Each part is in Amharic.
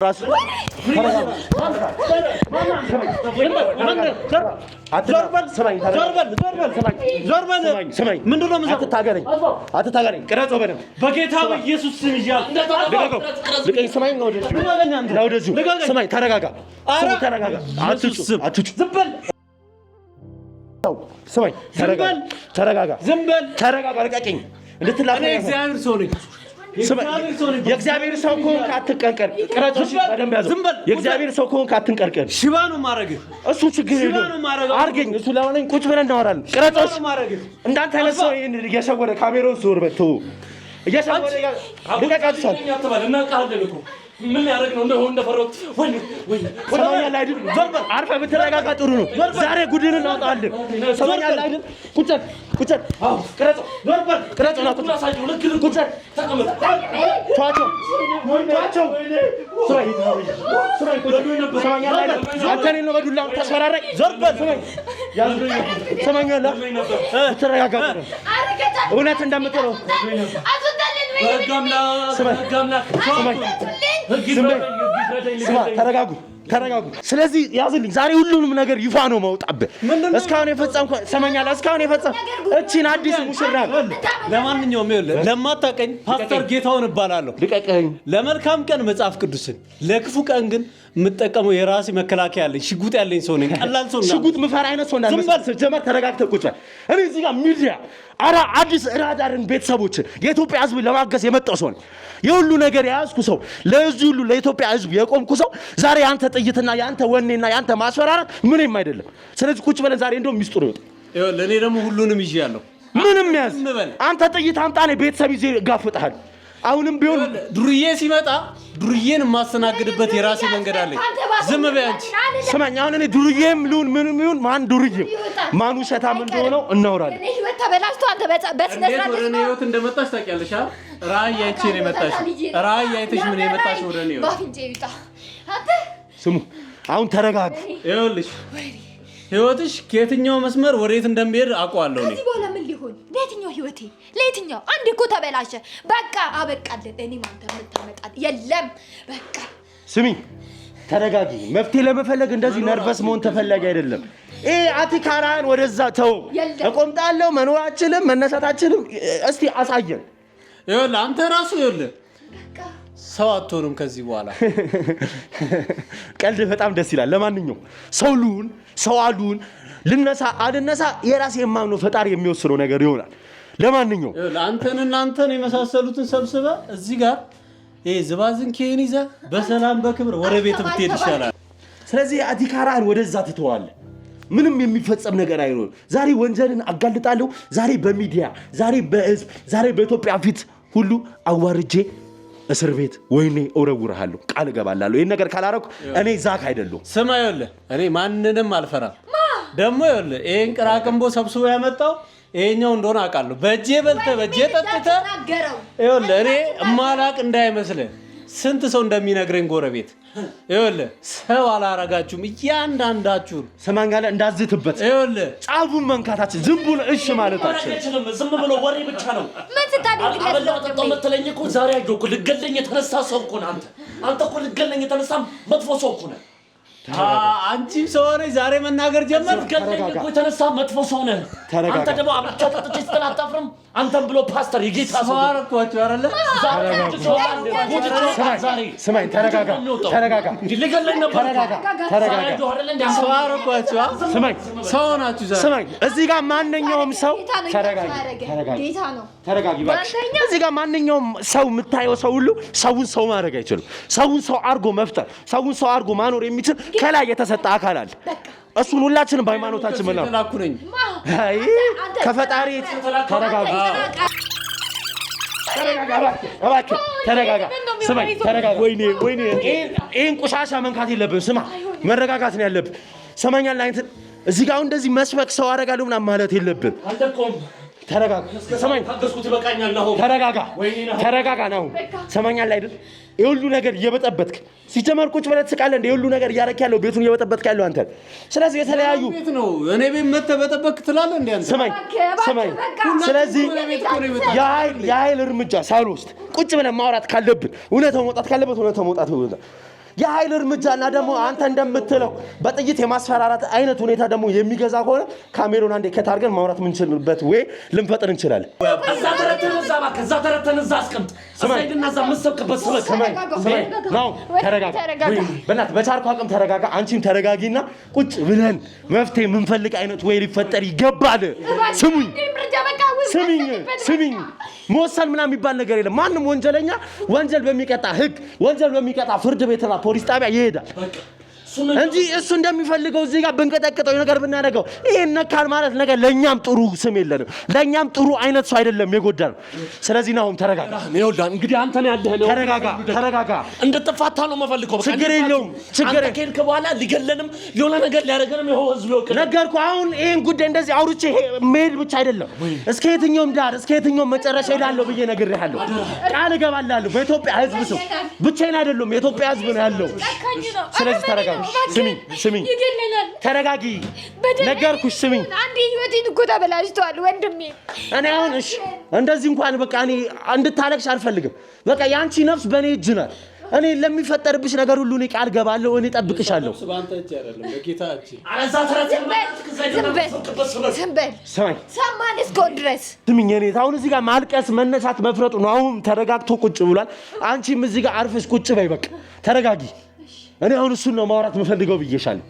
راس የእግዚአብሔር ሰው ኮን ካትቀርቀር ቅራጭሽ በደንብ ያዘው የእግዚአብሔር ሰው ኮን ካትንቀርቀር ሽባ ነው ማረግ እሱ ችግር የለውም አርገኝ እሱ ለማለኝ ቁጭ ብለን እናወራለን ቅራጭሽ እንዳንተ አይነት ሰው እየሸወደ ካሜራውን ዞር በተው እየሸወደ ልቀቃችኋል እና ቃል እኮ ምን ያደርግ ነው እንደፈረው ሰማኛል አይደል ዘርበል አርፈ ብትረጋጋ ጥሩ ነው ዛሬ ጉድን እናውጣለን ሰማኛል አይደል ቁጭ አው ቅረጽ ነው ቁጭ ተቀመጥ ቷቸው ስራይ ሰማኛል አይደል አንተን ነው በዱላ ተስፈራራይ ዘርበል ሰማኛል ብትረጋጋ እውነት እንደምትለው ተረጋጉ ስለዚህ ያዝልኝ ዛሬ ሁሉንም ነገር ይፋ ነው ማውጣብህ እስካሁን የፈጸምኩ ሰማኛል እስካሁን የፈጸም እቺን አዲስ ሙሽራ ለማንኛውም ይኸውልህ ለማታቀኝ ፓስተር ጌታውን እባላለሁ ልቀቀኝ ለመልካም ቀን መጽሐፍ ቅዱስን ለክፉ ቀን ግን የምጠቀመው የራሴ መከላከያ ያለኝ ሽጉጥ ያለኝ ሰው ነኝ ቀላል ሰው ነኝ ሽጉጥ ምፈራ አይነት ሰው እንዳልመስል ጀመር ተረጋግተህ ቁጭ እኔ እዚህ ጋር ሚዲያ አራ አዲስ ራዳርን ቤተሰቦች የኢትዮጵያ ህዝብ ለማገዝ የመጣው ሰው ነኝ የሁሉ ነገር ያዝኩ ሰው ለዚህ ሁሉ ለኢትዮጵያ ህዝብ የቆምኩ ሰው ዛሬ ያንተ ጥይትና ያንተ ወኔና ያንተ ማስፈራራት ምንም አይደለም ስለዚህ ቁጭ ብለን ዛሬ እንደው ሚስጥሩ ይወጣ ለኔ ደግሞ ሁሉንም ይያለሁ ምንም ያዝ አንተ ጥይት አምጣኔ ቤተሰብ ይዤ ጋፍጣል አሁንም ቢሆን ዱርዬ ሲመጣ ዱርዬን ማስተናግድበት የራሴ መንገድ አለኝ ዝም በይ አንቺ ስማኝ አሁን እኔ ዱርዬም ልሁን ምንም ይሁን ማን ዱርዬም ማን ውሸታም እንደሆነ እናወራለን እኔ ህይወት ተበላሽቶ አንተ በስነስርዓት ወደ እኔ ህይወት እንደመጣሽ ታውቂያለሽ ራእይ አይቼ ነው የመጣሽ ራእይ አይተሽ ምን የመጣሽ ወደ እኔ ህይወት ባፍንጄ ይውጣ አንተ ስሙ አሁን ተረጋግ ይኸውልሽ ህይወትሽ ከየትኛው መስመር ወዴት እንደሚሄድ አውቀዋለሁ እኔ ከዚህ በኋላ ምን ሊሆን ለየትኛው ህይወቴ ለየትኛው አንድ እኮ ተበላሸ በቃ አበቃለን እኔ ማንተ የምታመጣ የለም በቃ ስሚ ተረጋጊ መፍትሄ ለመፈለግ እንደዚህ ነርቨስ መሆን ተፈላጊ አይደለም አቲካራን ወደዛ ተው እቆምጣለሁ መኖራችንም መነሳታችንም እስቲ አሳየን ይኸውልህ አንተ ራሱ ይኸውልህ ሰው አትሆንም ከዚህ በኋላ ቀልድ በጣም ደስ ይላል ለማንኛውም ሰው አሉን ልነሳ አልነሳ የራሴ የማምነው ፈጣሪ የሚወስነው ነገር ይሆናል ለማንኛውም አንተን የመሳሰሉትን ሰብስበ እዚህ ጋር ዝባዝን ከኔ ይዘ በሰላም በክብር ወደ ቤት ብትሄድ ይሻላል ስለዚህ አዲካራን ወደዛ ትተዋለ ምንም የሚፈጸም ነገር አይኖር ዛሬ ወንጀልን አጋልጣለሁ ዛሬ በሚዲያ ዛሬ በህዝብ ዛሬ በኢትዮጵያ ፊት ሁሉ አዋርጄ እስር ቤት ወይኔ እወረውርሃለሁ ቃል እገባላለሁ ይሄን ነገር ካላረኩ እኔ ዛክ አይደለም ስማ ይኸውልህ እኔ ማንንም አልፈራም ደግሞ ይኸውልህ ይሄን ቅራቅንቦ ሰብስቦ ያመጣው ይሄኛው እንደሆነ አውቃለሁ በእጄ በልተ በእጄ ጠጥተ ይኸውልህ እኔ እማላቅ እንዳይመስልህ ስንት ሰው እንደሚነግረኝ ጎረቤት ይኸውልህ ሰው አላረጋችሁም እያንዳንዳችሁ ሰማንጋለ እንዳዝትበት ይኸውልህ ጻፉን መንካታችን ዝም ብሎ እሺ ማለታችን ዝም ብሎ ወሬ ብቻ ነው ምን ትታደርግ ለምን መተለኝ እኮ ዛሬ አየሁ እኮ ልገለኝ የተነሳ ሰው እኮ አንተ እኮ ልገለኝ የተነሳ መጥፎ ሰው እኮ ነህ አንቺም ሰው ነኝ ዛሬ መናገር ጀመር ልገለኝ እኮ የተነሳ መጥፎ ሰው ነህ አንተ ደግሞ አብቻ ተጥቼ ስትላጣፍርም አንተም ብሎ ፓስተር የጌታ ሰው አረኳችሁ አይደለ ስማኝ ተረጋጋ ልገለኝ ነበር ተረጋጋ ስማኝ ሰው ናችሁ ዛሬ ስማኝ እዚህ ጋር ማንኛውም ሰው ጌታ ነው ተረጋጊ ባክሽ እዚህ ጋር ማንኛውም ሰው የምታየው ሰው ሁሉ ሰውን ሰው ማድረግ አይችልም ሰውን ሰው አርጎ መፍጠር ሰውን ሰው አርጎ ማኖር የሚችል ከላይ የተሰጠ አካል አለ እሱን ሁላችንም በሃይማኖታችን መላው ተላኩነኝ አይ ከፈጣሪ ተረጋጋ ተረጋጋ ስማኝ ተረጋጋ ወይኔ ይሄን ቆሻሻ መንካት የለብን ስማ መረጋጋት ነው ያለብን ሰማኛል አይንተ እዚህ ጋር እንደዚህ መስበክ ሰው አረጋለሁ ምናምን ማለት የለብን አንተቆም ተረጋጋ ሰማኝ ታገስኩት ይበቃኛል ነው ተረጋጋ ነው ሰማኛል አይደል የሁሉ ነገር እየበጠበጥክ ሲጀመር ቁጭ ብለህ ትስቃለህ እንደ የሁሉ ነገር እያረክ ያለው ቤቱን እየበጠበጥክ ያለው አንተ ስለዚህ የተለያዩ ቤት ነው እኔ ቤት መተበጠበክ ትላለህ እንዴ አንተ ሰማኝ ስለዚህ የኃይል እርምጃ ሳልወስድ ቁጭ ብለህ ማውራት ካለብን እውነታው መውጣት ካለበት እውነታው መውጣት የኃይል እርምጃና ደግሞ አንተ እንደምትለው በጥይት የማስፈራራት አይነት ሁኔታ ደግሞ የሚገዛ ከሆነ ካሜሮን አንዴ ከታርገን ማውራት የምንችልበት ወይ ልንፈጥር እንችላለን። ከዛ ተረተነዛ አስቀምጥ ስለይድናዛ መስከበት ነው። ተረጋጋ በእናትህ በቻልከው አቅም ተረጋጋ። አንቺም ተረጋጊና ቁጭ ብለን መፍትሄ የምንፈልግ አይነት ወይ ሊፈጠር ይገባል። ስሚኝ መወሰን ምናምን የሚባል ነገር የለም። ማንም ወንጀለኛ ወንጀል በሚቀጣ ህግ ወንጀል በሚቀጣ ፍርድ ቤትና ፖሊስ ጣቢያ ይሄዳል እንጂ እሱ እንደሚፈልገው እዚህ ጋር ብንቀጠቅጠው ነገር ብናደርገው ይሄን ነካል ማለት ነገር ለኛም ጥሩ ስም የለንም። ለኛም ጥሩ አይነት ሰው አይደለም የጎዳን። ስለዚህ ነው ተረጋጋ። ይኸውልህ እንግዲህ አንተ ነው ያለህ ነው። ተረጋጋ እንድትፋታ ነው የምፈልገው። ችግር የለውም። ችግር ከሄድክ በኋላ ሊገለንም የሆነ ነገር ሊያደርገንም ይኸው ህዝብ ይወቅ ነገርኩህ። አሁን ይሄን ጉዳይ እንደዚህ አውርቼ መሄድ ብቻ አይደለም እስከ የትኛውም ዳር እስከ የትኛውም መጨረሻ ሄዳለሁ ብዬ ነግሬሃለሁ። ቃል እገባላለሁ በኢትዮጵያ ህዝብ ስም። ብቻዬን አይደለም የኢትዮጵያ ህዝብ ነው ያለው። ስለዚህ ተረጋጋ። ስሚኝ ተረጋጊ። ነገርኩሽ። ስሚኝ አንዴ ህይወቴን እኮ ተበላሽቷል ወንድሜ። እኔ አሁን እሺ እንደዚህ እንኳን በቃ እኔ እንድታለቅሽ አልፈልግም። በቃ ያንቺ ነፍስ በእኔ እጅ ናት። እኔ ለሚፈጠርብሽ ነገር ሁሉ እኔ ቃል ገባለሁ። እኔ ጠብቅሻለሁ። ስባንተ እጅ አይደለም በጌታ እጅ። አረዛ ሰማን እስከሆን ድረስ ስሚኝ እኔ አሁን እዚህ ጋር ማልቀስ መነሳት መፍረጡ ነው። አሁን ተረጋግቶ ቁጭ ብሏል። አንቺም እዚህ ጋር አርፈሽ ቁጭ በይ። በቃ ተረጋጊ። እኔ አሁን እሱን ነው ማውራት የምፈልገው ብዬሻለሁ።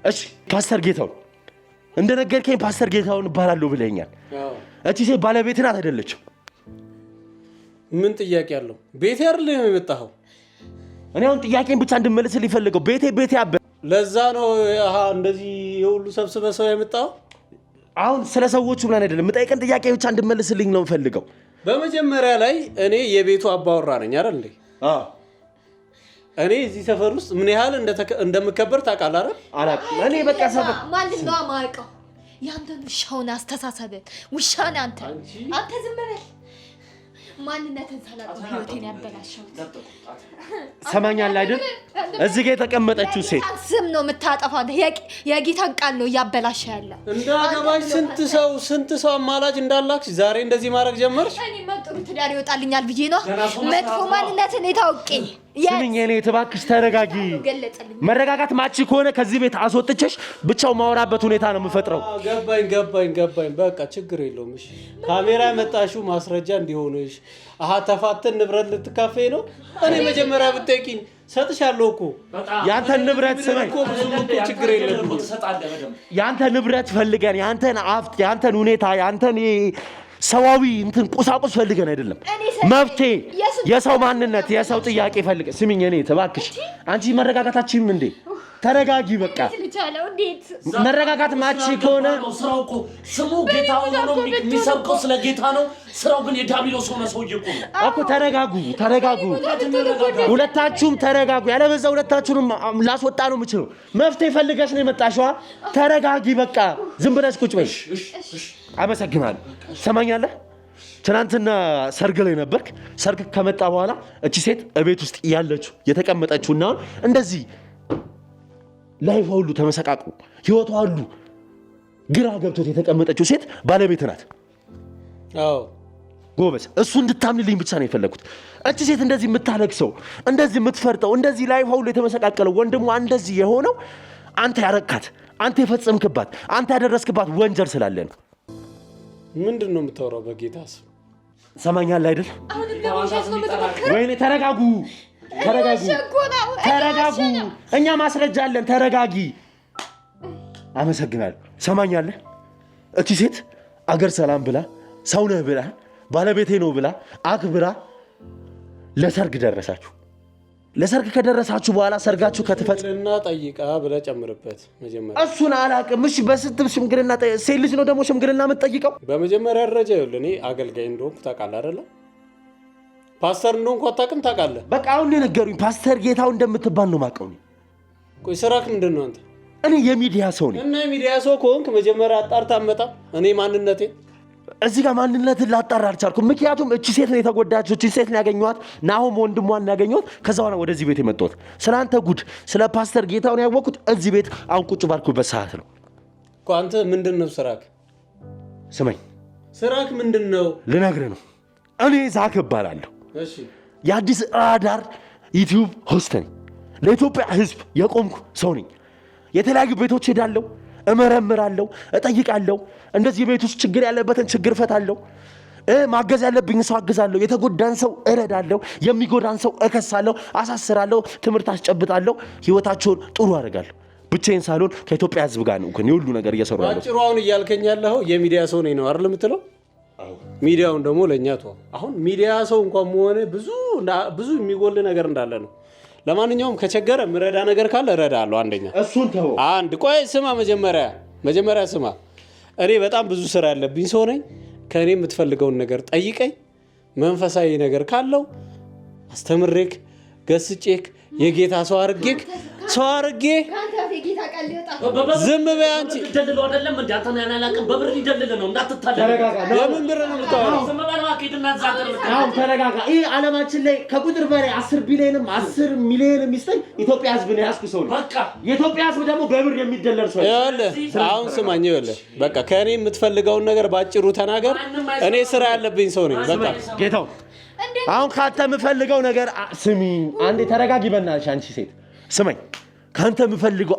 እሺ ፓስተር ጌታው እንደነገርከኝ ፓስተር ጌታውን እባላለሁ ብለኛል። እቺ ሴት ባለቤት ናት አይደለችም? ምን ጥያቄ አለው? ቤቴ አይደል የመጣኸው? እኔ አሁን ጥያቄን ብቻ እንድመልስልኝ ፈልገው። ቤቴ አበ ለዛ ነው እንደዚህ የሁሉ ሰብስበ ሰው የመጣው። አሁን ስለ ሰዎቹ ምናምን አይደለም የምጠይቀን ጥያቄ ብቻ እንድመልስልኝ ነው ፈልገው። በመጀመሪያ ላይ እኔ የቤቱ አባወራ ነኝ አይደል እንዴ? እኔ እዚህ ሰፈር ውስጥ ምን ያህል እንደምከበር ታውቃለህ አይደል? አላውቅም። እኔ በቃ ሰፈር ማንን ነው የማውቀው? ያንተን ውሻውን አስተሳሰብ ውሻን አንተ ዝም በል። ማንነትን ሰላም ህይወቴን ያበላሸው ሰማኛለህ አይደል? እዚህ ጋር የተቀመጠችው ሴት ስም ነው የምታጠፋው። የጌታን ቃል ነው እያበላሸ ያለ። እንዳገባሽ ስንት ሰው አማላጅ እንዳላክሽ ዛሬ እንደዚህ ማድረግ ጀመርሽ። እኔ መጥሩ ትዳር ይወጣልኛል ብዬ ነው መጥፎ ማንነትን የታውቄ። ስሚኝ እኔ እባክሽ ተረጋጊ። መረጋጋት ማቺ ከሆነ ከዚህ ቤት አስወጥቼሽ ብቻው ማወራበት ሁኔታ ነው የምፈጥረው። ገባኝ። በቃ ችግር የለውም። እሺ ካሜራ ያመጣሽው ማስረጃ እንዲሆንሽ ተፋተን ንብረት ልትካፈይ ነው። እኔ መጀመሪያ ብትጠይቂኝ ሰጥሻለሁ እኮ ያንተን ንብረት ስመኝ ችግር የለም። ያንተ ንብረት ፈልገን ያንተን አፍት ያንተን ሁኔታ ያንተን ሰዋዊ እንትን ቁሳቁስ ፈልገን አይደለም። መፍትሄ የሰው ማንነት የሰው ጥያቄ ፈልገን። ስሚኝ እኔ እባክሽ አንቺ መረጋጋታችሁም እንዴ ተረጋጊ። በቃ መረጋጋት ማቺ ከሆነ ስራው እኮ ስሙ ጌታ ሆኖ የሚሰብከው ስለ ጌታ ነው። ስራው ግን የዳቢሎስ ሆነ ሰውዬ እኮ ተረጋጉ። ሁለታችሁም ተረጋጉ። ያለበዛ ሁለታችሁንም ላስወጣ ነው የምችለው። መፍትሄ ፈልገሽ ነው የመጣሽዋ። ተረጋጊ። በቃ ዝም ብለሽ ቁጭ በይ። አመሰግናለሁ። ሰማኛለህ? ትናንትና ሰርግ ላይ ነበርክ። ሰርግ ከመጣ በኋላ እቺ ሴት እቤት ውስጥ ያለችው የተቀመጠችውና እንደዚህ ላይፏ ሁሉ ተመሰቃቁ ህይወቷ ሁሉ ግራ ገብቶት የተቀመጠችው ሴት ባለቤት ናት። አዎ ጎበዝ፣ እሱ እንድታምንልኝ ብቻ ነው የፈለኩት። እቺ ሴት እንደዚህ የምታለቅሰው እንደዚህ የምትፈርጠው እንደዚህ ላይፏ ሁሉ የተመሰቃቀለው ወንድሟ እንደዚህ የሆነው አንተ ያረካት አንተ የፈጸምክባት አንተ ያደረስክባት ወንጀል ስላለ ነው። ምንድን ነው የምታወራው? በጌታ ስም ሰማኛለህ አይደል? ወይኔ ተረጋጉ። እኛ ማስረጃ አለን። ተረጋጊ። አመሰግናለሁ። ሰማኛለህ? እቺ ሴት አገር ሰላም ብላ ሰው ነህ ብላ ባለቤቴ ነው ብላ አክብራ ለሰርግ ደረሳችሁ። ለሰርግ ከደረሳችሁ በኋላ ሰርጋችሁ ከተፈጸመና ጠይቃ ብለህ ጨምርበት። መጀመሪያ እሱን አላውቅም። እሺ በስትም ሽምግልና ሴት ልጅ ነው ደግሞ ሽምግልና የምትጠይቀው? በመጀመሪያ ደረጃ ይኸውልህ እኔ አገልጋይ እንደሆንኩ ታውቃለህ አይደለ? ፓስተር እንደሆንኩ አታውቅም? ታውቃለህ። በቃ አሁን ነገሩኝ። ፓስተር ጌታው እንደምትባል ነው የማውቀው። ቆይ ስራክ ምንድን ነው አንተ? እኔ የሚዲያ ሰው ነኝ። እና የሚዲያ ሰው ከሆንክ መጀመሪያ አጣርታ አመጣ። እኔ ማንነቴ እዚህ ጋር ማንነትን ላጣራ አልቻልኩም። ምክንያቱም እቺ ሴት ነው የተጎዳችው። እቺ ሴት ነው ያገኘኋት። ናሆም ወንድሟን ያገኘሁት። ከዛ በኋላ ወደዚህ ቤት የመጣሁት ስለአንተ ጉድ ስለ ፓስተር ጌታውን ያወቅሁት እዚህ ቤት አሁን ቁጭ ባልኩበት ሰዓት ነው እኮ። አንተ ምንድን ነው ስራክ? ስማኝ፣ ስራክ ምንድን ነው ልነግርህ ነው። እኔ ዛክ እባላለሁ። እሺ፣ የአዲስ ራዳር ዩቲዩብ ሆስት ነኝ። ለኢትዮጵያ ህዝብ የቆምኩ ሰው ነኝ። የተለያዩ ቤቶች ሄዳለሁ፣ እመረምራለሁ፣ እጠይቃለሁ። እንደዚህ ቤት ውስጥ ችግር ያለበትን ችግር ፈታለሁ። ማገዝ ያለብኝ ሰው አግዛለሁ፣ የተጎዳን ሰው እረዳለሁ፣ የሚጎዳን ሰው እከሳለሁ፣ አሳስራለሁ፣ ትምህርት አስጨብጣለሁ፣ ህይወታቸውን ጥሩ አደርጋለሁ። ብቻዬን ሳልሆን ከኢትዮጵያ ህዝብ ጋር ነው ግን የሁሉ ነገር እየሰሩ ያለው። አጭሩ አሁን እያልከኝ ያለው የሚዲያ ሰው ነኝ ነው አይደል የምትለው? ሚዲያውን ደግሞ ለእኛ ተው። አሁን ሚዲያ ሰው እንኳን መሆነ ብዙ የሚጎል ነገር እንዳለ ነው። ለማንኛውም ከቸገረ ምረዳ ነገር ካለ እረዳለሁ። አንደኛ እሱን ተው። አንድ ቆይ ስማ፣ መጀመሪያ ስማ። እኔ በጣም ብዙ ስራ ያለብኝ ሰው ነኝ። ከእኔ የምትፈልገውን ነገር ጠይቀኝ። መንፈሳዊ ነገር ካለው አስተምሬክ ገስጬክ የጌታ ሰው አርጌክ ዝም በይ አንቺ። ደልሎ አይደለም እንዴ አንተ ነህ ያላቀም በብር ይደልል ነው እንዳትታለ። ለምን ብር ነው የምታወራው? ዝም በል ማከድና ዛንተር ነው። አሁን ተረጋጋ። ይሄ ዓለማችን ላይ ከቁጥር በላይ 10 ቢሊዮንም 10 ሚሊዮንም ይስጠኝ ኢትዮጵያ ህዝብ ነው ያስኩ ሰው ነው። በቃ የኢትዮጵያ ህዝብ ደግሞ በብር የሚደለል ሰው ይኸውልህ፣ አሁን ስማኝ። ይኸውልህ በቃ ከእኔ የምትፈልገውን ነገር ባጭሩ ተናገር። እኔ ስራ ያለብኝ ሰው ነኝ። በቃ ጌታው አሁን ካንተ የምፈልገው ነገር ስሚ፣ አንዴ ተረጋጊ በእናትሽ። አንቺ ሴት ስማኝ፣ ካንተ የምፈልገው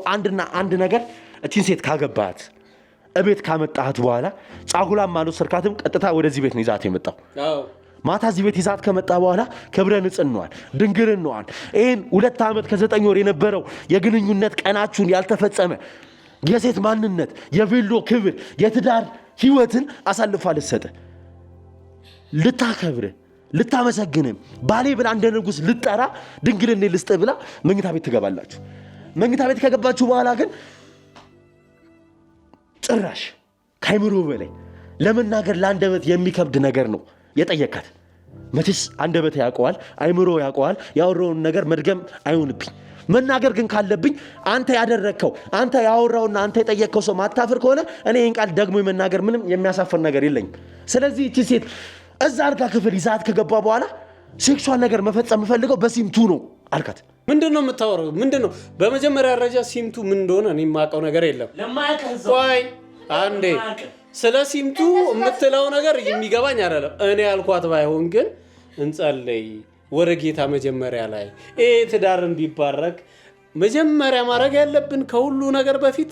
አንድ ነገር እቺን ሴት ካገባት እቤት ካመጣት በኋላ ጫጉላም ማለት ሰርካትም ቀጥታ ወደዚህ ቤት ነው ይዛት የመጣው። ማታ እዚህ ቤት ይዛት ከመጣ በኋላ ክብረ ንጽህናዋን ድንግልናዋን ይሄን 2 ዓመት ከ9 ወር የነበረው የግንኙነት ቀናችሁን ያልተፈጸመ የሴት ማንነት የቬሎ ክብር የትዳር ህይወትን አሳልፋ ልትሰጥ ልታከብር ልታመሰግንም ባሌ ብላ እንደ ንጉስ ልጠራ ድንግልኔ ልስጥ ብላ መኝታ ቤት ትገባላችሁ። መኝታ ቤት ከገባችሁ በኋላ ግን ጭራሽ ካይምሮ በላይ ለመናገር ለአንደበት የሚከብድ ነገር ነው የጠየካት። መቼስ አንደበት ያውቀዋል፣ አይምሮ ያውቀዋል። ያወራውን ነገር መድገም አይሆንብኝ። መናገር ግን ካለብኝ አንተ ያደረከው አንተ ያወራውና አንተ የጠየከው ሰው ማታፍር ከሆነ እኔ ይህን ቃል ደግሞ የመናገር ምንም የሚያሳፍር ነገር የለኝም። ስለዚህ እቺ ሴት እዛ አልጋ ክፍል ይዛት ከገባ በኋላ ሴክሹዋል ነገር መፈጸም የምፈልገው በሲምቱ ነው አልካት። ምንድነው የምታወራው? ምንድነው? በመጀመሪያ ደረጃ ሲምቱ ምን እንደሆነ እኔ የማውቀው ነገር የለም። ቆይ አንዴ ስለ ሲምቱ የምትለው ነገር የሚገባኝ አይደለም። እኔ ያልኳት ባይሆን ግን እንጸልይ ወደ ጌታ። መጀመሪያ ላይ ትዳር እንዲባረክ መጀመሪያ ማድረግ ያለብን ከሁሉ ነገር በፊት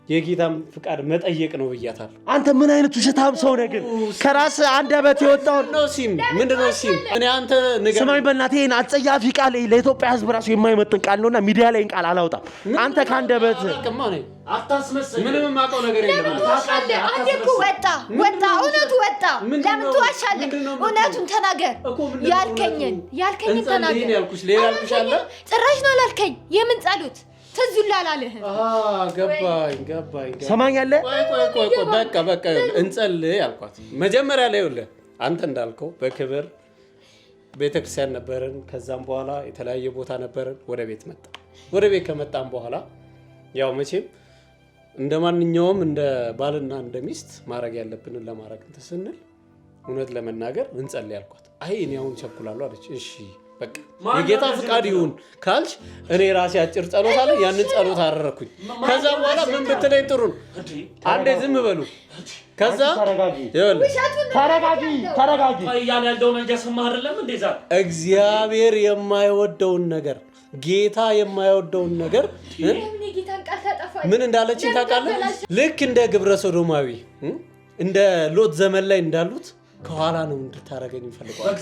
የጌታም ፍቃድ መጠየቅ ነው ብያታለሁ። አንተ ምን አይነት ውሸታም ሰው ነህ ግን? ከራስ አንደበት የወጣው ነው ሲም ምንድነው? ሲም እኔ አንተ ነገር ስማኝ በእናትህ፣ ይሄን አጸያፊ ቃል ለኢትዮጵያ ህዝብ ራሱ የማይመጥን ቃል ነውና ሚዲያ ላይ ቃል አላውጣም። አንተ ካንደበት አታስመስል። ምንም የማውቀው ነገር የለም። አንዴኩ ወጣ እውነቱ ወጣ። ለምን ትዋሻለህ? እውነቱን ተናገር። ያልከኝን ተናገር። ያልኩሽ ሌላ ያልኩሽ አለ? ጭራሽ ነው አላልከኝ። የምን ጸሎት ትዙላ አላለህ? ገባኝ። ሰማኛለህ? ቆይ በቃ እንጸልይ አልኳት። መጀመሪያ ላይ ይኸውልህ አንተ እንዳልከው በክብር ቤተክርስቲያን ነበርን። ከዛም በኋላ የተለያየ ቦታ ነበርን። ወደ ቤት መጣ። ወደ ቤት ከመጣን በኋላ ያው መቼም እንደ ማንኛውም እንደ ባልና እንደ ሚስት ማድረግ ያለብንን ለማድረግ ስንል እውነት ለመናገር እንጸልይ አልኳት። አይ እኔ አሁን ቸኩላለሁ አለች። እሺ በቃ የጌታ ፍቃድ ይሁን ካልሽ እኔ ራሴ አጭር ጸሎት አለ፣ ያንን ጸሎት አደረኩኝ። ከዛ በኋላ ምን ብትለኝ ጥሩ ነው? አንዴ ዝም በሉ። ከዛ ተረጋጊ እያለ ያለው ነገር ሰማህ አይደለም እንዴ? ዛሬ እግዚአብሔር የማይወደውን ነገር ጌታ የማይወደውን ነገር ምን እንዳለችኝ ታውቃለህ? ልክ እንደ ግብረ ሶዶማዊ እንደ ሎጥ ዘመን ላይ እንዳሉት ከኋላ ነው እንድታረገኝ ፈልጓል።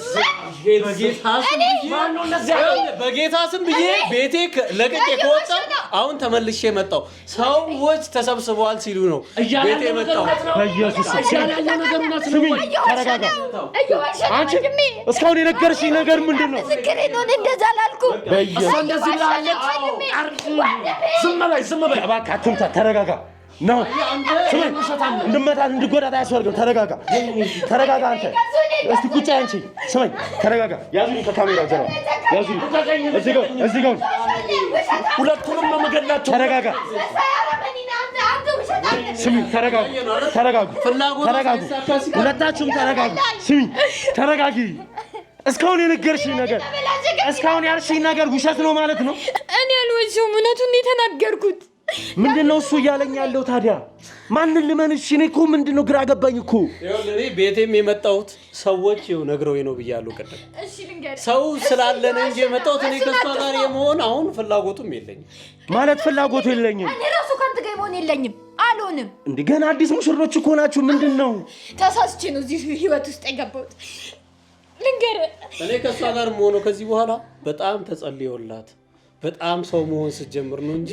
በጌታ ስም ብዬ ቤቴ ለቅቄ ከወጣ አሁን ተመልሼ መጣሁ። ሰዎች ተሰብስበዋል ሲሉ ነው ቤቴ መጣሁ። በኢየሱስ ስም ተረጋጋ። አንቺ እስካሁን የነገርሽኝ ነገር ምንድን ነው? እንደዛ አላልኩም። ዝም በይ እባክህ አትምታ። ተረጋጋ ነው እንድመታት እንድጎዳት አያስፈልግም። ተረጋጋ። አንተ እስቲ ቁጭ አንቺ ስማኝ፣ ተረጋጋ። ያዙኝ ከካሜራ ጀርባ ያዙኝ። እዚህ ጋር ሁለቱንም ነው የምገላቸው። ተረጋጋ። ስሚ፣ ተረጋጉ። ሁለታችሁም ተረጋጉ። ስሚ፣ ተረጋጊ። እስካሁን የነገርሽኝ ነገር እስካሁን ያልሽኝ ነገር ውሸት ነው ማለት ነው? እኔ አልወሸሁም፣ እውነቱን ነው የተናገርኩት። ምንድነው እሱ እያለኝ ያለው ታዲያ? ማንን ልመንሽ? እኔ እኮ ምንድነው ግራ ገባኝ እኮ። እኔ ቤቴም የመጣሁት ሰዎች ነግረውኝ ነው ብያለሁ ቀደም። እሺ ልንገርህ፣ ሰው ስላለነ እንጂ የመጣሁት እኔ ከሷ ጋር የመሆን አሁን ፍላጎቱም የለኝም። ማለት ፍላጎቱ የለኝም። እኔ ራሱ ካንተ ጋር መሆን የለኝም፣ አልሆንም። እንዴ ገና አዲስ ሙሽሮች እኮ ናችሁ። ምንድነው? ተሳስቼ ነው እዚህ ህይወት ውስጥ የገባሁት። ልንገርህ፣ እኔ ከሷ ጋር መሆኑ ከዚህ በኋላ በጣም ተጸልዮላት በጣም ሰው መሆን ስትጀምር ነው እንጂ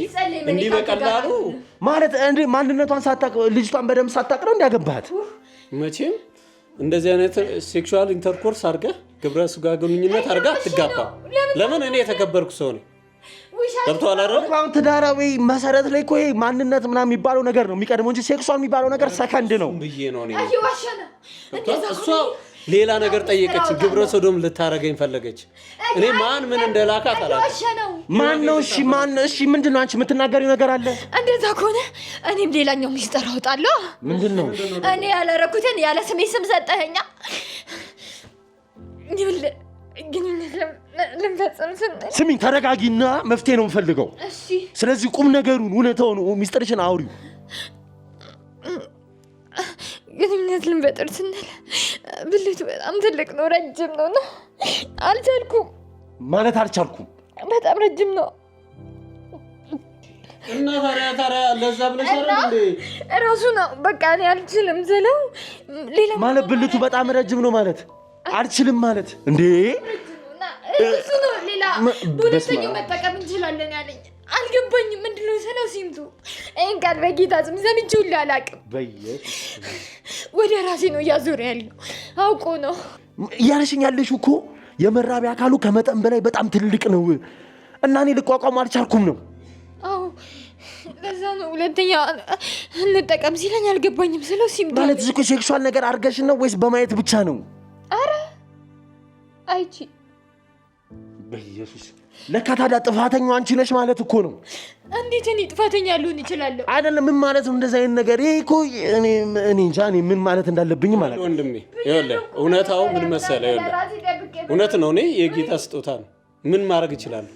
እንዲህ በቀላሉ ማለት እንዴ ማንነቷን ሳታውቅ ልጅቷን በደንብ ሳታውቅ ነው እንዲያገባት። መቼም እንደዚህ አይነት ሴክሹዋል ኢንተርኮርስ አድርገህ ግብረ ስጋ ግንኙነት አድርገህ አትጋባም። ለምን? እኔ የተከበርኩ ሰው ነኝ። ገብቶሃል አይደል? አሁን ትዳራዊ መሰረት ላይ እኮ ማንነት ምናምን የሚባለው ነገር ነው የሚቀድመው እንጂ ሴክሱዋል የሚባለው ነገር ሰከንድ ነው ብዬ ነው እኔ። እሷ ሌላ ነገር ጠየቀች። ግብረ ሰዶም ልታረገኝ ፈለገች። እኔ ማን ምን እንደላካት አላውቅም። ማን ነው? እሺ ማን? እሺ ምንድነው አንቺ የምትናገሪው ነገር አለ? እንደዛ ከሆነ እኔም ሌላኛው ሚስጥር አወጣለሁ። ምንድነው? እኔ ያላረኩትን ያለ ስሜ ስም ሰጠኸኛ። ግንኙነት ልንፈጽም ስንል ስሚኝ፣ ተረጋጊና መፍትሄ ነው የምፈልገው። እሺ ስለዚህ ቁም ነገሩን እውነታውን ሚስጥርሽን አውሪው። ግንኙነት ልንፈጥር ስንል ብልቱ በጣም ትልቅ ነው፣ ረጅም ነው እና አልቻልኩም። ማለት አልቻልኩም? በጣም ረጅም ነው እና ታዲያ ለዛ ብለሽ አይደል እንዴ? እራሱ ነው በቃ እኔ አልችልም ስለው ሌላ ማለት ብልቱ በጣም ረጅም ነው ማለት አልችልም ማለት እንዴ? እሱ ነው ሌላ ሁለተኛው መጠቀም እንችላለን ያለኝ። አልገባኝም። ምንድነው ስለው ሲምቱ ይሄን ቃል በጌታ ስም ሰምቼው አላውቅም። ወደ ራሴ ነው እያዞረ ያለው። አውቆ ነው እያለሽኝ ያለሽው እኮ የመራቢያ አካሉ ከመጠን በላይ በጣም ትልቅ ነው እና እኔ ልቋቋም አልቻልኩም ነው። አዎ ለዛ ነው ሁለተኛ እንጠቀም ሲለኝ አልገባኝም ስለው ሲምቱ ማለት እዚህ እኮ ሴክሹዋል ነገር አድርገሽ ነው ወይስ በማየት ብቻ ነው? አረ አይቺ በኢየሱስ ለካ ታዲያ ጥፋተኛው አንቺ ነሽ ማለት እኮ ነው። እንዴት እኔ ጥፋተኛ ልሆን እችላለሁ? አይደለም ምን ማለት ነው እንደዛ አይነት ነገር? ይሄ እኮ እኔ እንጃ እኔ ምን ማለት እንዳለብኝ ማለት ነው። ወንድሜ ይኸውልህ እውነታው ምን መሰለህ? ይኸውልህ እውነት ነው። እኔ የጌታ ስጦታ ነው። ምን ማድረግ እችላለሁ?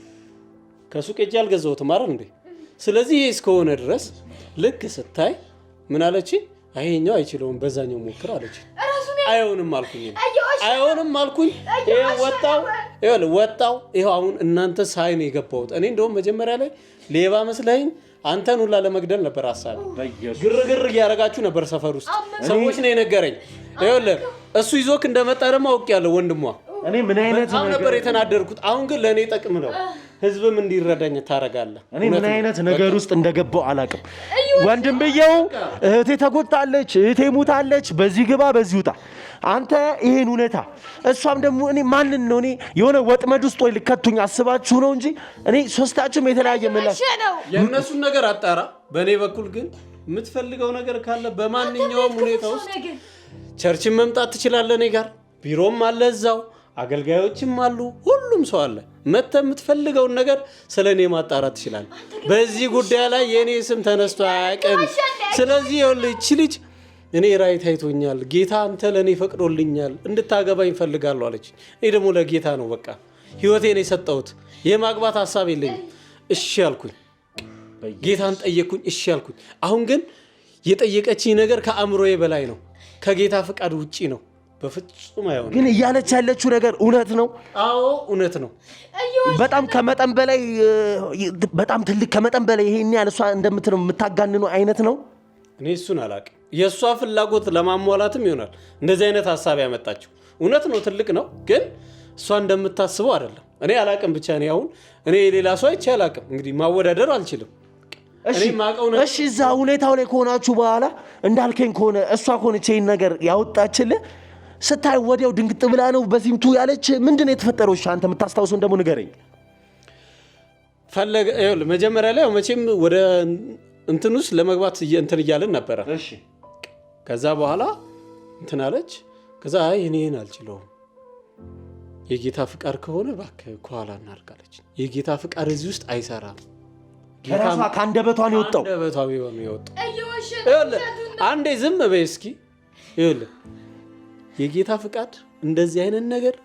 ከሱቅ ሄጄ አልገዛሁትም አይደል እንዴ? ስለዚህ ይሄ እስከሆነ ድረስ ልክ ስታይ ምን አለች? አይኛው አይችለውም በዛኛው ሞክር አለች። አይሆንም አልኩኝ። አይሆንም አልኩኝ። ወጣው። ይኸው አሁን እናንተ ሳይ ነው የገባሁት። እኔ እንደውም መጀመሪያ ላይ ሌባ መስለኝ አንተን ሁላ ለመግደል ነበር ሐሳብ። ግርግር እያደረጋችሁ ነበር ሰፈር ውስጥ ሰዎች ነው የነገረኝ። ይኸውልህ እሱ ይዞክ እንደመጣ ደግሞ አውቄያለሁ ወንድሟ። እኔ ምን አይነት ነበር የተናደርኩት። አሁን ግን ለእኔ ጠቅም ነው ህዝብም እንዲረዳኝ ታረጋለህ። እኔ ምን አይነት ነገር ውስጥ እንደገባው አላውቅም። ወንድምየው እህቴ ተጎድታለች፣ እህቴ ሙታለች፣ በዚህ ግባ በዚህ ውጣ። አንተ ይሄን ሁኔታ እሷም ደግሞ እኔ ማንን ነው እኔ የሆነ ወጥመድ ውስጥ ወይ ልከቱኝ አስባችሁ ነው እንጂ እኔ ሶስታችሁም የተለያየ ምላሽ የእነሱን ነገር አጣራ። በእኔ በኩል ግን የምትፈልገው ነገር ካለ በማንኛውም ሁኔታ ውስጥ ቸርችን መምጣት ትችላለህ። እኔ ጋር ቢሮም አለ እዛው አገልጋዮችም አሉ፣ ሁሉም ሰው አለ። መተህ የምትፈልገውን ነገር ስለኔ ማጣራት ትችላለህ። በዚህ ጉዳይ ላይ የኔ ስም ተነስቶ አያውቅም። ስለዚህ ይኸውልህ ልጅ እኔ ራእይ ታይቶኛል፣ ጌታ አንተ ለኔ ፈቅዶልኛል፣ እንድታገባኝ ፈልጋለሁ አለች። እኔ ደግሞ ለጌታ ነው በቃ ህይወቴን የሰጠሁት፣ የማግባት ሐሳብ የለኝም። እሺ አልኩኝ፣ ጌታን ጠየቅኩኝ፣ እሺ አልኩኝ። አሁን ግን የጠየቀችኝ ነገር ከአእምሮዬ በላይ ነው፣ ከጌታ ፍቃድ ውጪ ነው። በፍጹም አይሆንም። ግን እያለች ያለችው ነገር እውነት ነው? አዎ እውነት ነው። በጣም ከመጠን በላይ በጣም ትልቅ ከመጠን በላይ ይሄን ያህል እሷ እንደምትለው የምታጋንነው አይነት ነው። እኔ እሱን አላውቅም። የእሷ ፍላጎት ለማሟላትም ይሆናል እንደዚህ አይነት ሀሳብ ያመጣችው። እውነት ነው፣ ትልቅ ነው። ግን እሷ እንደምታስበው አይደለም። እኔ አላውቅም። ብቻ እኔ አሁን እኔ ሌላ ሰው አይቼ አላውቅም። እንግዲህ ማወዳደር አልችልም። እሺ እዛ ሁኔታው ላይ ከሆናችሁ በኋላ እንዳልከኝ ከሆነ እሷ ከሆነች ይሄን ነገር ያወጣችልህ ስታይ ወዲያው ድንግጥ ብላ ነው በሲምቱ ያለች? ምንድን ነው የተፈጠረው? እሺ አንተ የምታስታውሰው ደግሞ ንገረኝ። መጀመሪያ ላይ መቼም ወደ እንትን ውስጥ ለመግባት እንትን እያልን ነበረ። እሺ ከዛ በኋላ እንትን አለች። ከዛ እኔን አልችለውም፣ የጌታ ፍቃድ ከሆነ እባክህ ከኋላ እናድርጋለች። የጌታ ፍቃድ እዚህ ውስጥ አይሰራም። ከራሷ ከአንደበቷ ነው የወጣው። ከአንደበቷ ነው የወጣው። አንዴ ዝም በይ እስኪ። ይኸውልህ የጌታ ፍቃድ እንደዚህ አይነት ነገር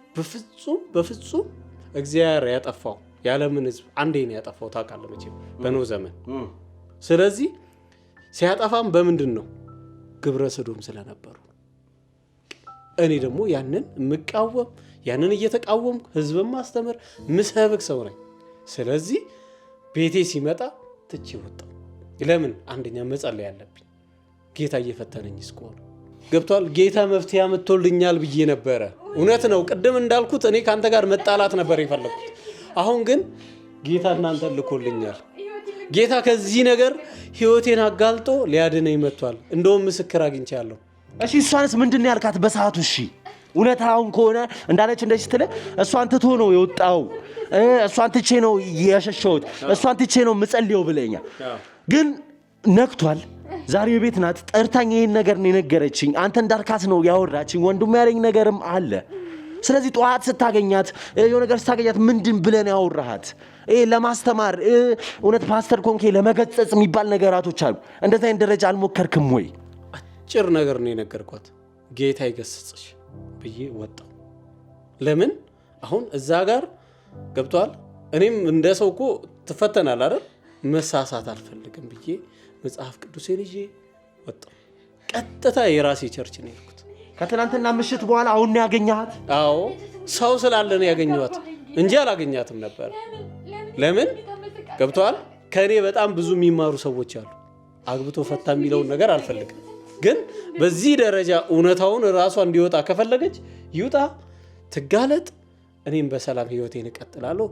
በፍጹም እግዚአብሔር ያጠፋው ያለምን ህዝብ አንዴ ነው ያጠፋው። ታውቃለህ መቼም በኖህ ዘመን ስለዚህ ሲያጠፋም በምንድን ነው ግብረ ሰዶም ስለነበሩ እኔ ደግሞ ያንን ምቃወም ያንን እየተቃወምኩ ህዝብን ማስተምር ምሰብክ ሰው ነኝ ስለዚህ ቤቴ ሲመጣ ትቼ ወጣሁ ለምን አንደኛ መጸለይ ያለብኝ ጌታ እየፈተነኝ እስኮ ገብቷል ጌታ መፍትሄ አመጥቶልኛል ብዬ ነበር እውነት ነው ቅድም እንዳልኩት እኔ ካንተ ጋር መጣላት ነበር የፈለኩት አሁን ግን ጌታ እናንተ ልኮልኛል ጌታ ከዚህ ነገር ህይወቴን አጋልጦ ሊያድነኝ መጥቷል እንደውም ምስክር አግኝቻለሁ እሺ እሷንስ ምንድነው ያልካት በሰዓቱ እሺ እውነታውን ከሆነ እንዳለች እንደዚህ ስትለ እሷን ትቶ ነው የወጣው እሷን ትቼ ነው ያሸሸሁት እሷን ትቼ ነው ምጸልየው ብለኛል ግን ነክቷል ዛሬ ቤት ናት ጠርታኝ ይሄን ነገር ነው የነገረችኝ አንተ እንዳልካት ነው ያወራችኝ ወንድም ያለኝ ነገርም አለ ስለዚህ ጧት ስታገኛት የሆነ ነገር ስታገኛት ምንድን ብለን ያወራሃት ለማስተማር እውነት ፓስተር ኮንኬ ለመገጸጽ የሚባል ነገራቶች አሉ እንደዛ አይነት ደረጃ አልሞከርክም ወይ አጭር ነገር ነው የነገርኳት ጌታ ይገስጽሽ ብዬ ወጣው ለምን አሁን እዛ ጋር ገብቷል እኔም እንደሰውኮ ተፈተናል አይደል መሳሳት አልፈልግም ብዬ መጽሐፍ ቅዱስን ይዤ ወጣው ቀጥታ የራሴ ቸርች ነው ያልኩት ከትናንትና ምሽት በኋላ አሁን ነው ያገኛት አዎ ሰው ስላለ ነው ያገኘኋት እንጂ አላገኛትም ነበር ለምን ገብቷል ከኔ በጣም ብዙ የሚማሩ ሰዎች አሉ አግብቶ ፈታ የሚለው ነገር አልፈልግም ግን በዚህ ደረጃ እውነታውን ራሷ እንዲወጣ ከፈለገች ይውጣ ትጋለጥ እኔም በሰላም ህይወቴን እቀጥላለሁ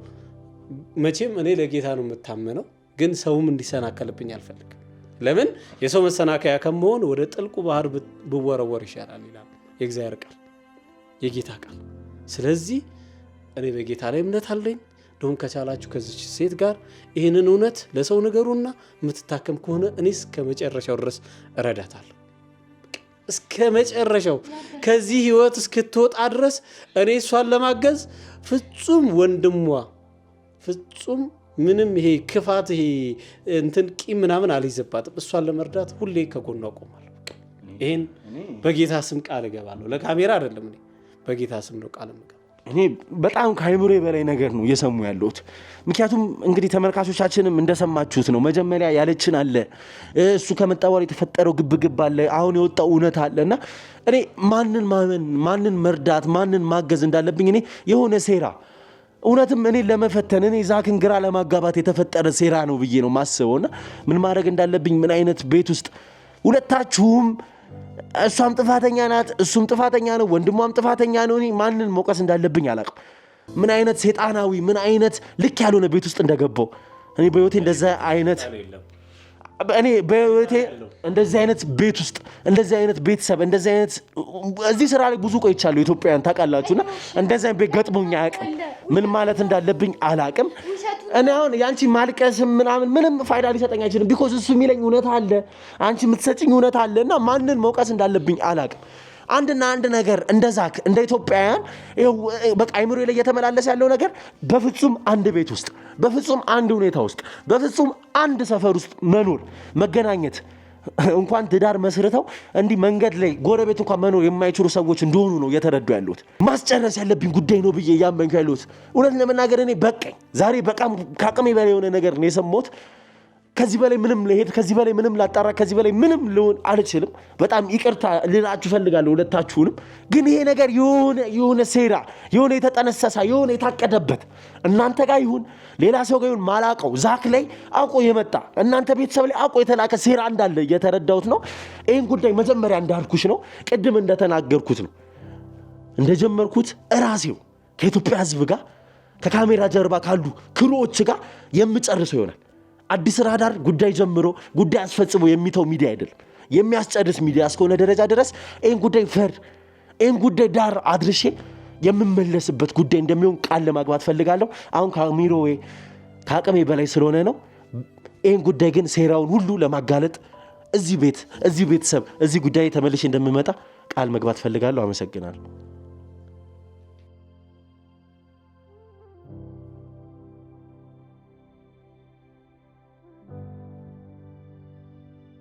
መቼም እኔ ለጌታ ነው የምታመነው ግን ሰውም እንዲሰናከልብኝ አልፈልግም ለምን የሰው መሰናከያ ከመሆን ወደ ጥልቁ ባህር ብወረወር ይሻላል ይላል የእግዚአብሔር ቃል የጌታ ቃል ስለዚህ እኔ በጌታ ላይ እምነት አለኝ ደም ከቻላችሁ ከዚህ ሴት ጋር ይሄንን እውነት ለሰው ነገሩና ምትታከም ከሆነ እኔስ ከመጨረሻው ድረስ እረዳታለሁ እስከ መጨረሻው ከዚህ ህይወት እስክትወጣ ድረስ እኔ እሷን ለማገዝ ፍጹም ወንድሟ ፍጹም ምንም ይሄ ክፋት ይሄ እንትን ቂም ምናምን አልይዘባትም እሷን ለመርዳት ሁሌ ከጎኗ ቆማለሁ ይሄን በጌታ ስም ቃል እገባለሁ ለካሜራ አይደለም እኔ በጌታ ስም ነው ቃል እገባለሁ እኔ በጣም ካይምሮ በላይ ነገር ነው እየሰሙ ያለሁት ምክንያቱም እንግዲህ ተመልካቾቻችንም እንደሰማችሁት ነው መጀመሪያ ያለችን አለ እሱ ከመጣው የተፈጠረው ግብግብ አለ አሁን የወጣው እውነት አለና እኔ ማንን ማመን ማንን መርዳት ማንን ማገዝ እንዳለብኝ እኔ የሆነ ሴራ እውነትም እኔ ለመፈተን እኔ ዛክን ግራ ለማጋባት የተፈጠረ ሴራ ነው ብዬ ነው ማስበውና ምን ማድረግ እንዳለብኝ ምን አይነት ቤት ውስጥ ሁለታችሁም እሷም ጥፋተኛ ናት እሱም ጥፋተኛ ነው ወንድሟም ጥፋተኛ ነው እኔ ማንን መውቀስ እንዳለብኝ አላውቅም ምን አይነት ሰይጣናዊ ምን አይነት ልክ ያልሆነ ቤት ውስጥ እንደገባው እኔ በህይወቴ እንደዛ አይነት እኔ በህይወቴ እንደዚህ አይነት ቤት ውስጥ እንደዚህ አይነት ቤተሰብ እንደዚህ አይነት እዚህ ስራ ላይ ብዙ ቆይቻለሁ ኢትዮጵያውያን ታውቃላችሁና እንደዚህ አይነት ቤት ገጥሞኝ አያውቅም ምን ማለት እንዳለብኝ አላውቅም እኔ አሁን ያንቺ ማልቀስም ምንም ፋይዳ ሊሰጠኝ አይችልም ቢኮዝ እሱ የሚለኝ እውነት አለ አንቺ የምትሰጪኝ እውነት አለና ማንን መውቀስ እንዳለብኝ አላውቅም አንድና አንድ ነገር እንደዛክ እንደ ኢትዮጵያውያን በቃ አይምሮ ላይ የተመላለሰ ያለው ነገር በፍጹም አንድ ቤት ውስጥ በፍጹም አንድ ሁኔታ ውስጥ በፍጹም አንድ ሰፈር ውስጥ መኖር መገናኘት እንኳን ትዳር መስርተው እንዲህ መንገድ ላይ ጎረቤት እንኳን መኖር የማይችሉ ሰዎች እንደሆኑ ነው እየተረዱ ያሉት ማስጨረስ ያለብኝ ጉዳይ ነው ብዬ ያመንኩ ያሉት እውነት ለመናገር እኔ በቃኝ ዛሬ በቃም ካቅሜ በላይ የሆነ ነገር ነው የሰማሁት ከዚህ በላይ ምንም ለሄድ ከዚህ በላይ ምንም ላጣራ ከዚህ በላይ ምንም ልሆን አልችልም በጣም ይቅርታ ልላችሁ ፈልጋለሁ ሁለታችሁንም ግን ይሄ ነገር የሆነ ሴራ የሆነ የተጠነሰሳ የሆነ የታቀደበት እናንተ ጋር ይሁን ሌላ ሰው ጋር ይሁን ማላቀው ዛክ ላይ አውቆ የመጣ እናንተ ቤተሰብ ላይ አውቆ የተላከ ሴራ እንዳለ እየተረዳሁት ነው ይሄን ጉዳይ መጀመሪያ እንዳልኩሽ ነው ቅድም እንደተናገርኩት ነው እንደጀመርኩት ራሴው ከኢትዮጵያ ህዝብ ጋር ከካሜራ ጀርባ ካሉ ክሩዎች ጋር የምጨርሰው ይሆናል አዲስ ራዳር ጉዳይ ጀምሮ ጉዳይ አስፈጽሞ የሚተው ሚዲያ አይደለም የሚያስጨርስ ሚዲያ እስከሆነ ደረጃ ድረስ ይሄን ጉዳይ ዳር አድርሼ የምመለስበት ጉዳይ እንደሚሆን ቃል ለማግባት ፈልጋለሁ አሁን ካሜራዬ ካቅሜ በላይ ስለሆነ ነው ይሄን ጉዳይ ግን ሴራውን ሁሉ ለማጋለጥ እዚህ ቤተሰብ እዚህ ጉዳይ ተመልሼ እንደምመጣ ቃል መግባት ፈልጋለሁ አመሰግናለሁ